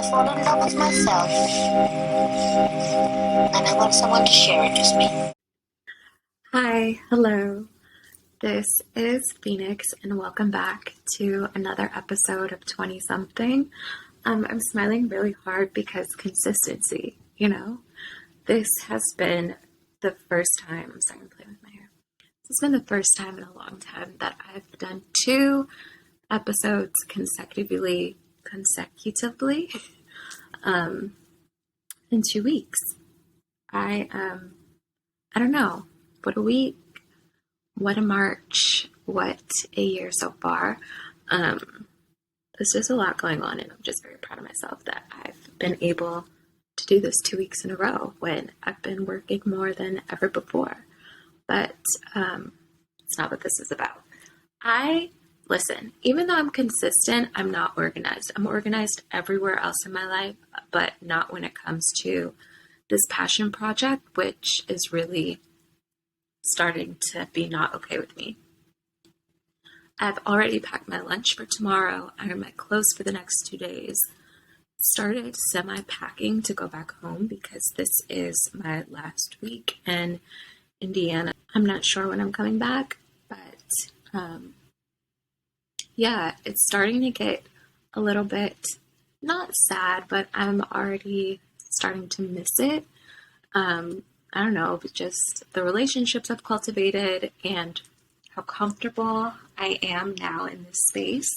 fallen in love with myself, and I want someone to share it with me. Hi, hello. This is Phoenix, and welcome back to another episode of 20 something. I'm smiling really hard because consistency, this has been the first time. I'm sorry, I'm playing with my hair. This has been the first time in a long time that I've done two episodes consecutively, in 2 weeks. I don't know. What a week. What a March. What a year so far. There's just a lot going on, and I'm just very proud of myself that I've been able to do this 2 weeks in a row when I've been working more than ever before. But it's not what this is about. Listen, even though I'm consistent, I'm not organized. I'm organized everywhere else in my life, but not when it comes to this passion project, which is really starting to be not okay with me. I've already packed my lunch for tomorrow, ironed my clothes for the next 2 days, started semi-packing to go back home because this is my last week in Indiana. I'm not sure when I'm coming back, but it's starting to get a little bit, not sad, but I'm already starting to miss it. I don't know, but just the relationships I've cultivated and how comfortable I am now in this space.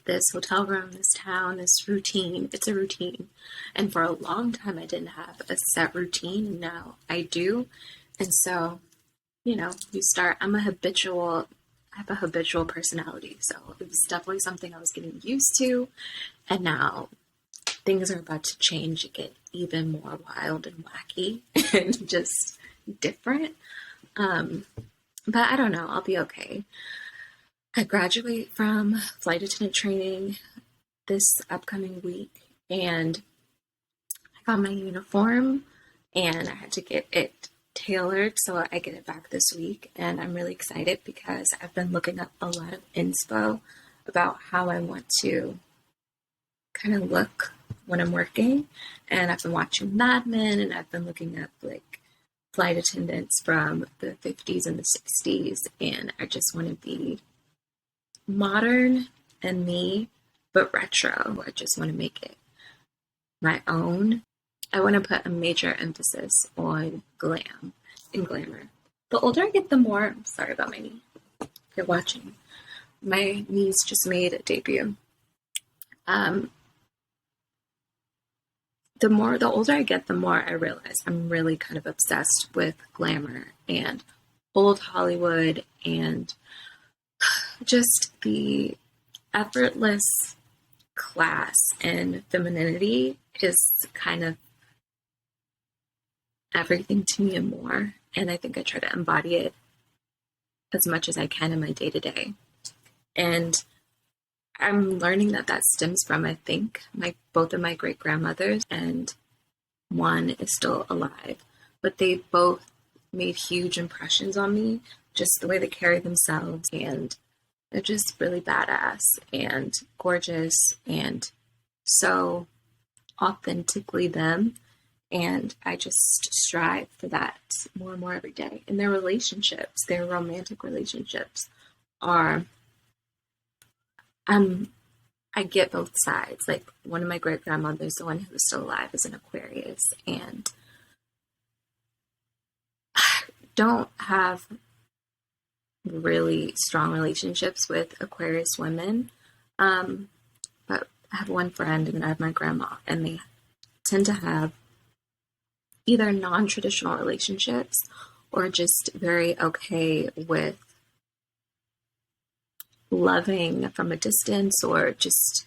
This hotel room, this town, this routine. It's a routine. And for a long time, I didn't have a set routine, and now I do. And so, I have a habitual personality. So it was definitely something I was getting used to. And now things are about to change and get even more wild and wacky and just different. But I don't know, I'll be okay. I graduate from flight attendant training this upcoming week, and I got my uniform and I had to get it tailored, so I get it back this week. And I'm really excited because I've been looking up a lot of inspo about how I want to kind of look when I'm working. And I've been watching Mad Men, and I've been looking up flight attendants from the 50s and the 60s, and I just want to be modern and me, but retro. I just want to make it my own. I want to put a major emphasis on glam and glamour. The older I get, the more, sorry about my knee, if you're watching, my knees just made a debut. The older I get, the more I realize I'm really kind of obsessed with glamour and old Hollywood and just the effortless class and femininity is kind of everything to me and more. And I think I try to embody it as much as I can in my day-to-day. And I'm learning that stems from, I think, both of my great-grandmothers, and one is still alive. But they both made huge impressions on me, just the way they carry themselves, and they're just really badass and gorgeous and so authentically them. And I just strive for that more and more every day. And their relationships, their romantic relationships are... I get both sides. One of my great grandmothers, the one who is still alive, is an Aquarius, and I don't have really strong relationships with Aquarius women. But I have one friend, and then I have my grandma, and they tend to have either non-traditional relationships or just very okay with loving from a distance, or just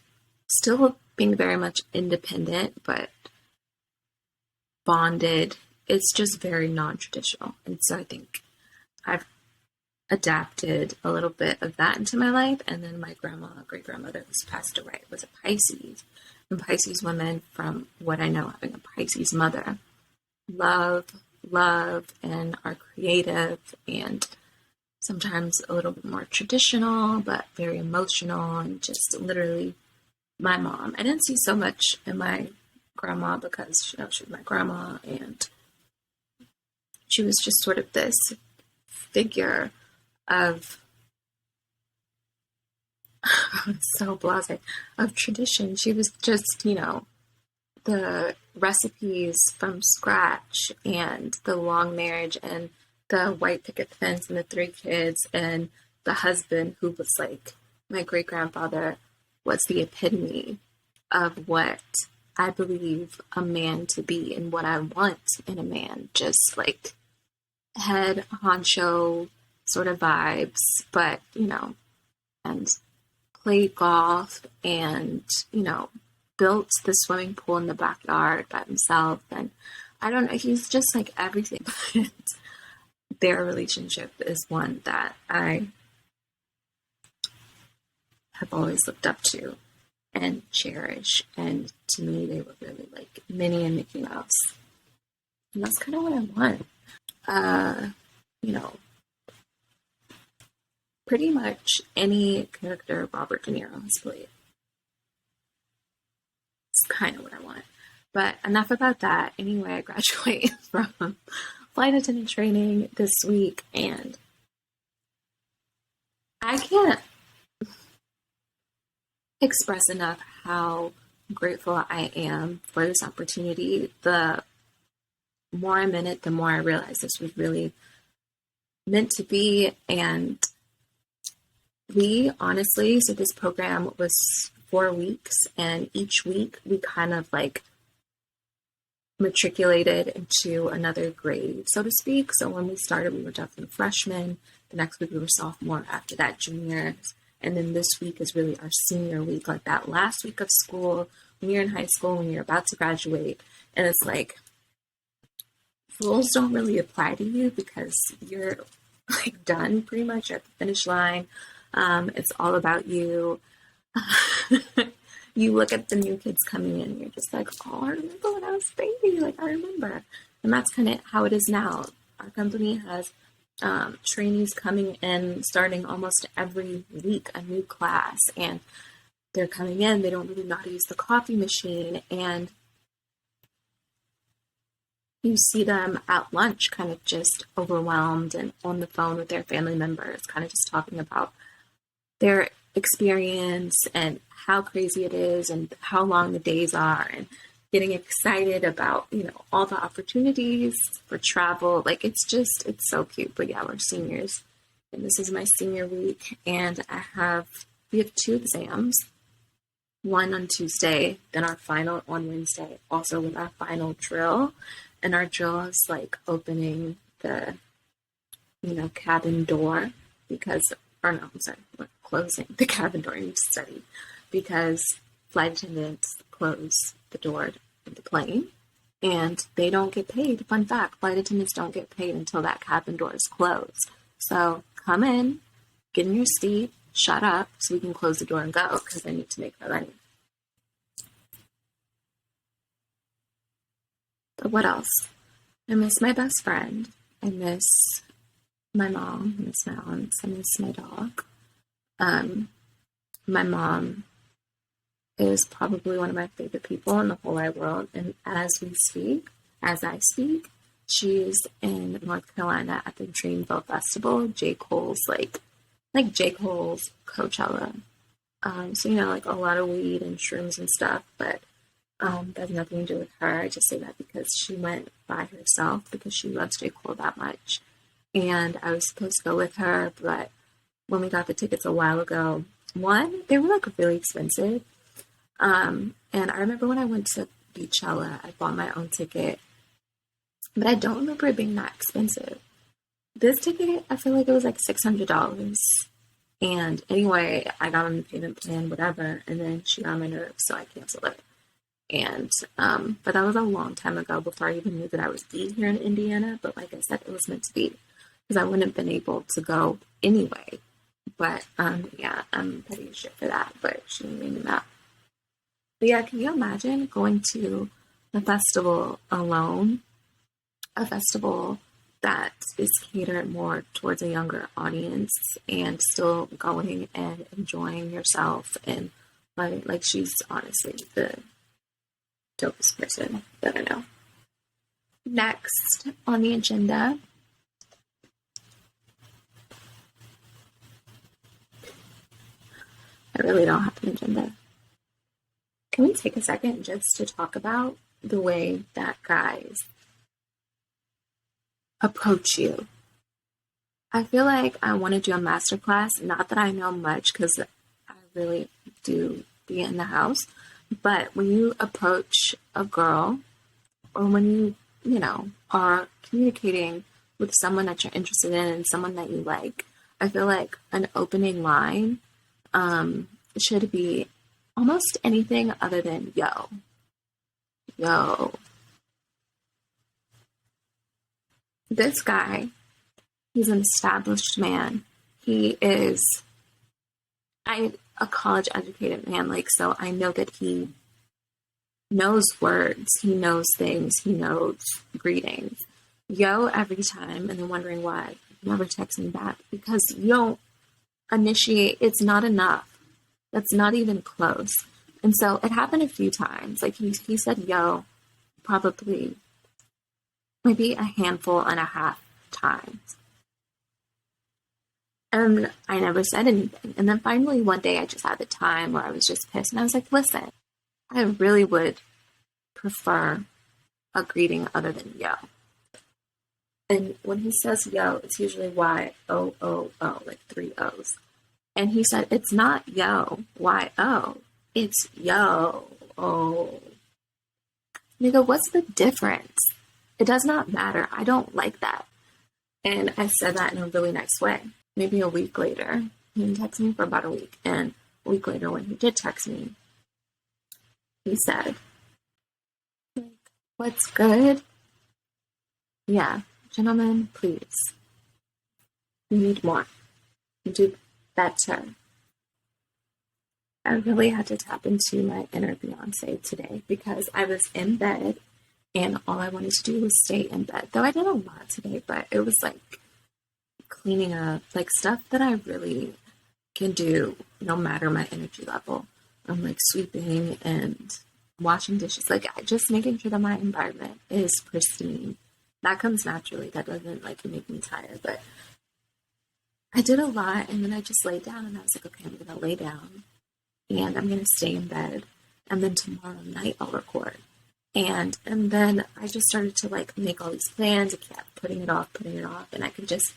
still being very much independent but bonded. It's just very non-traditional. And so I think I've adapted a little bit of that into my life. And then my great grandmother who's passed away was a Pisces. And Pisces women, from what I know, having a Pisces mother, love, and are creative and sometimes a little bit more traditional, but very emotional, and just literally my mom. I didn't see so much in my grandma because she was my grandma, and she was just sort of this figure of so blasé of tradition. She was just, the recipes from scratch and the long marriage and the white picket fence and the 3 kids and the husband who was like my great grandfather was the epitome of what I believe a man to be and what I want in a man. Just like head honcho sort of vibes, but and played golf and, built the swimming pool in the backyard by himself. And I don't know, he's just like everything. Their relationship is one that I have always looked up to and cherish. And to me, they were really like Minnie and Mickey Mouse. And that's kind of what I want. Pretty much any character Robert De Niro has played. It's kind of what I want. But enough about that. Anyway, I graduate from flight attendant training this week, and I can't express enough how grateful I am for this opportunity. The more I'm in it, the more I realize this was really meant to be. And so this program was 4 weeks, and each week we kind of like matriculated into another grade, so to speak. So when we started, we were definitely freshmen. The next week we were sophomore, after that juniors. And then this week is really our senior week, like that last week of school when you're in high school, when you're about to graduate. And it's like, rules don't really apply to you because you're like done pretty much at the finish line. It's all about you. You look at the new kids coming in, and you're just like, oh, I remember when I was a baby. Like, I remember. And that's kind of how it is now. Our company has trainees coming in, starting almost every week, a new class. And they're coming in, they don't really know how to use the coffee machine. And you see them at lunch kind of just overwhelmed and on the phone with their family members, kind of just talking about their experience and how crazy it is and how long the days are, and getting excited about, all the opportunities for travel. Like, it's so cute. But yeah, we're seniors, and this is my senior week, and we have 2 exams, one on Tuesday, then our final on Wednesday, also with our final drill. And our drill is like opening the, cabin door closing the cabin door in study, because flight attendants close the door of the plane and they don't get paid. Fun fact, flight attendants don't get paid until that cabin door is closed. So come in, get in your seat, shut up so we can close the door and go, because I need to make my money. But what else? I miss my best friend. I miss my mom. I miss my aunts. I miss my dog. My mom is probably one of my favorite people in the whole wide world. And as I speak, she's in North Carolina at the Dreamville Festival, J. Cole's like J. Cole's Coachella. So, like a lot of weed and shrooms and stuff, but that has nothing to do with her. I just say that because she went by herself because she loves J. Cole that much. And I was supposed to go with her, but when we got the tickets a while ago, they were like really expensive. And I remember when I went to Beachella, I bought my own ticket, but I don't remember it being that expensive. This ticket, I feel like it was like $600. And anyway, I got on the payment plan, whatever, and then she got on my nerves, so I canceled it. And, but that was a long time ago, before I even knew that I would be here in Indiana. But like I said, it was meant to be, because I wouldn't have been able to go anyway. But, yeah, I'm petty as shit for that, but she didn't mean that. But yeah, can you imagine going to a festival alone? A festival that is catered more towards a younger audience, and still going and enjoying yourself and But like, she's honestly the dopest person that I know. Next on the agenda, I really don't have an agenda. Can we take a second just to talk about the way that guys approach you? I feel like I want to do a masterclass. Not that I know much, because I really do be in the house. But when you approach a girl, or when you are communicating with someone that you're interested in and someone that you like, I feel like an opening line should be almost anything other than yo. Yo. This guy, he's an established man. He is a college educated man, like, so I know that he knows words, he knows things, he knows greetings. Yo every time, and then wondering why you never text me back, because you don't initiate. It's not enough. That's not even close. And so it happened a few times. Like, he said yo probably maybe a handful and a half times. And I never said anything. And then finally one day I just had the time where I was just pissed, and I was like, listen, I really would prefer a greeting other than yo. And when he says yo, it's usually Y-O-O-O, like 3 O's. And he said, it's not yo, Y-O, it's yo, oh. Nigga, what's the difference? It does not matter. I don't like that. And I said that in a really nice way. Maybe a week later, he didn't text me for about a week. And a week later, when he did text me, he said, what's good? Yeah, gentlemen, please. We need more. Do better. I really had to tap into my inner Beyonce today, because I was in bed and all I wanted to do was stay in bed. Though I did a lot today, but it was like cleaning up, like stuff that I really can do no matter my energy level. I'm like sweeping and washing dishes, like just making sure that my environment is pristine. That comes naturally. That doesn't like make me tired, but I did a lot, and then I just laid down and I was like, okay, I'm gonna lay down and I'm gonna stay in bed, and then tomorrow night I'll record. And then I just started to like make all these plans. I kept putting it off, and I could just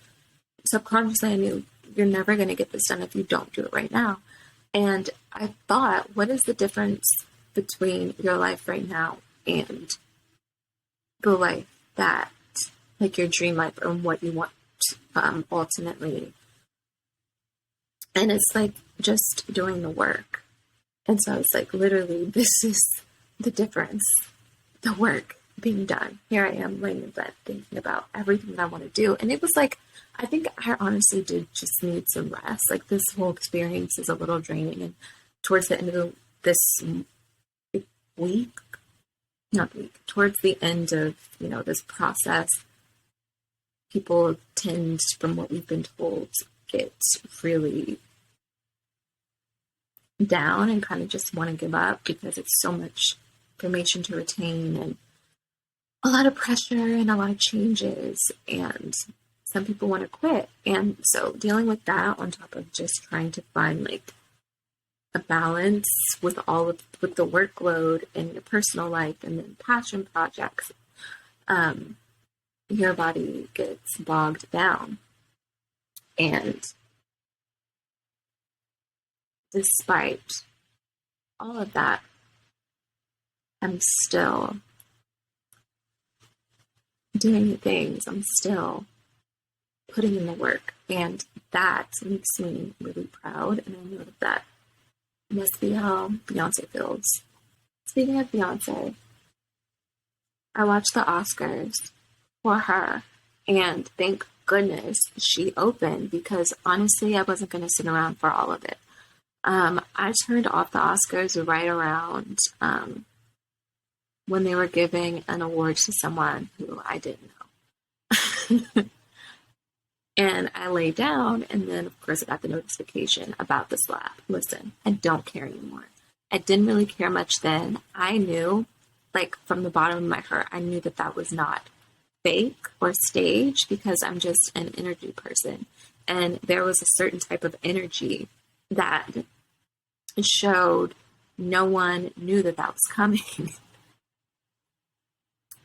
subconsciously, I knew you're never gonna get this done if you don't do it right now. And I thought, what is the difference between your life right now and the life that, like, your dream life, or what you want ultimately? And it's like just doing the work. And so it's like, literally, this is the difference. The work being done. Here I am laying in bed thinking about everything that I want to do. And it was like, I think I honestly did just need some rest. Like, this whole experience is a little draining. And towards the end of this week, towards the end of, this process, people tend, from what we've been told, get really down and kind of just want to give up, because it's so much information to retain and a lot of pressure and a lot of changes, and some people want to quit. And so dealing with that, on top of just trying to find like a balance with the workload and your personal life and then passion projects, your body gets bogged down. And despite all of that, I'm still doing things. I'm still putting in the work. And that makes me really proud. And I know that must be how Beyonce feels. Speaking of Beyonce, I watched the Oscars for her, and thank goodness she opened, because honestly, I wasn't going to sit around for all of it. I turned off the Oscars right around when they were giving an award to someone who I didn't know. And I lay down, and then, of course, I got the notification about the slap. Listen, I don't care anymore. I didn't really care much then. I knew, like from the bottom of my heart, I knew that that was not fake or staged because I'm just an energy person. And there was a certain type of energy that showed no one knew that that was coming.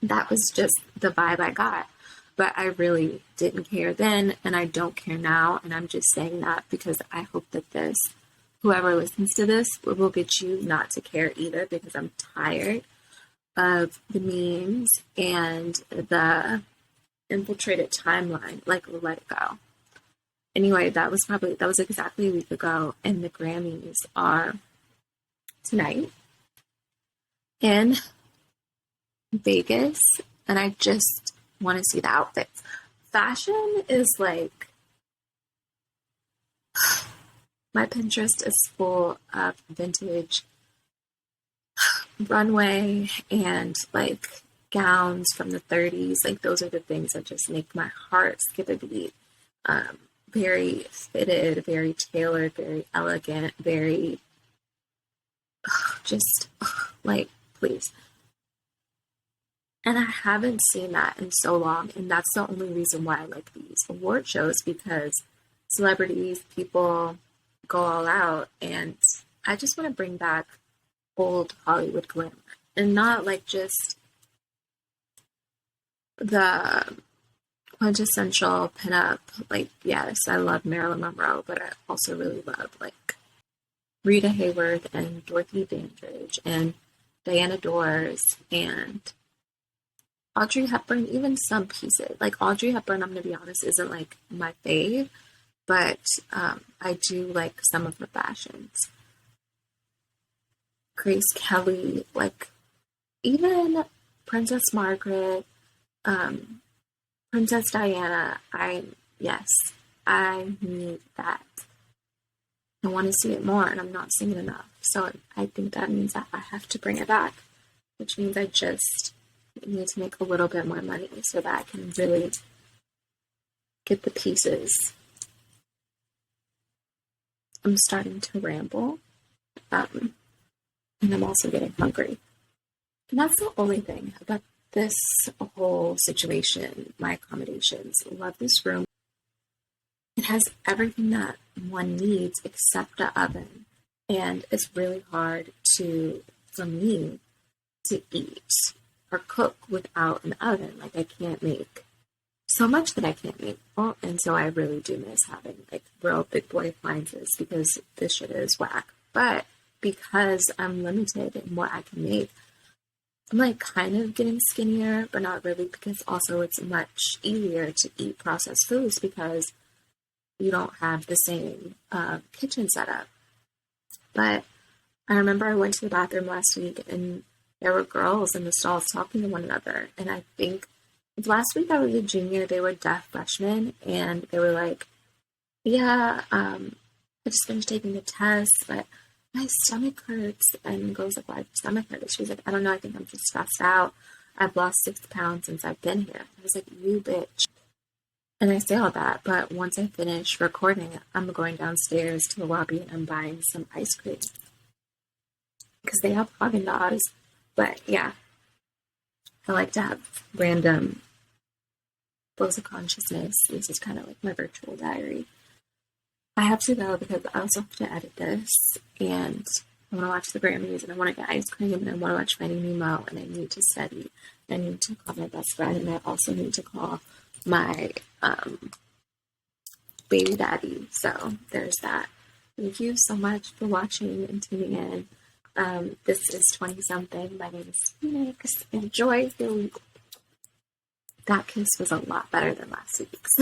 That was just the vibe I got. But I really didn't care then, and I don't care now. And I'm just saying that because I hope that whoever listens to this, will get you not to care either, because I'm tired of the memes and the infiltrated timeline. Like, let it go. Anyway, that was exactly a week ago, and the Grammys are tonight in Vegas, and I just want to see the outfits. Fashion is like, my Pinterest is full of vintage runway and like gowns from the 30s. Like, those are the things that just make my heart skip a beat. Very fitted, very tailored, very elegant, very just like, please. And I haven't seen that in so long, and that's the only reason why I like these award shows, because celebrities, people go all out, and I just want to bring back old Hollywood glamour, and not like just the quintessential pinup. Like, yes, I love Marilyn Monroe, but I also really love like Rita Hayworth and Dorothy Dandridge and Diana Dors and Audrey Hepburn, even some pieces. Like Audrey Hepburn, I'm going to be honest, isn't like my fave, but I do like some of her fashions. Grace Kelly, like even Princess Margaret, Princess Diana. I need that. I want to see it more, and I'm not seeing it enough. So I think that means that I have to bring it back, which means I just need to make a little bit more money so that I can really get the pieces. I'm starting to ramble, and I'm also getting hungry. And that's the only thing about this whole situation, my accommodations. I love this room. It has everything that one needs except the oven. And it's really hard for me to eat or cook without an oven. Like, I can't make so much that I can't make. Well, and so I really do miss having like real big boy appliances, because this shit is whack. But because I'm limited in what I can make, I'm like kind of getting skinnier, but not really, because also it's much easier to eat processed foods because you don't have the same kitchen setup. But I remember I went to the bathroom last week, and there were girls in the stalls talking to one another. And I think last week I was a junior, they were deaf freshmen, and they were like, yeah, I just finished taking the test, but my stomach hurts. And girls like, why does your stomach hurt? She was like, I don't know, I think I'm just stressed out. I've lost 6 pounds since I've been here. I was like, you bitch. And I say all that, but once I finish recording, I'm going downstairs to the lobby and I'm buying some ice cream, because they have Haagen-Dazs. But yeah, I like to have random flows of consciousness. This is kind of like my virtual diary. I have to go because I also have to edit this, and I want to watch the Grammys, and I want to get ice cream, and I want to watch Finding Nemo, and I need to study. I need to call my best friend, and I also need to call my baby daddy. So there's that. Thank you so much for watching and tuning in. This is 20 something. My name is Phoenix. Enjoy your week. That kiss was a lot better than last week's.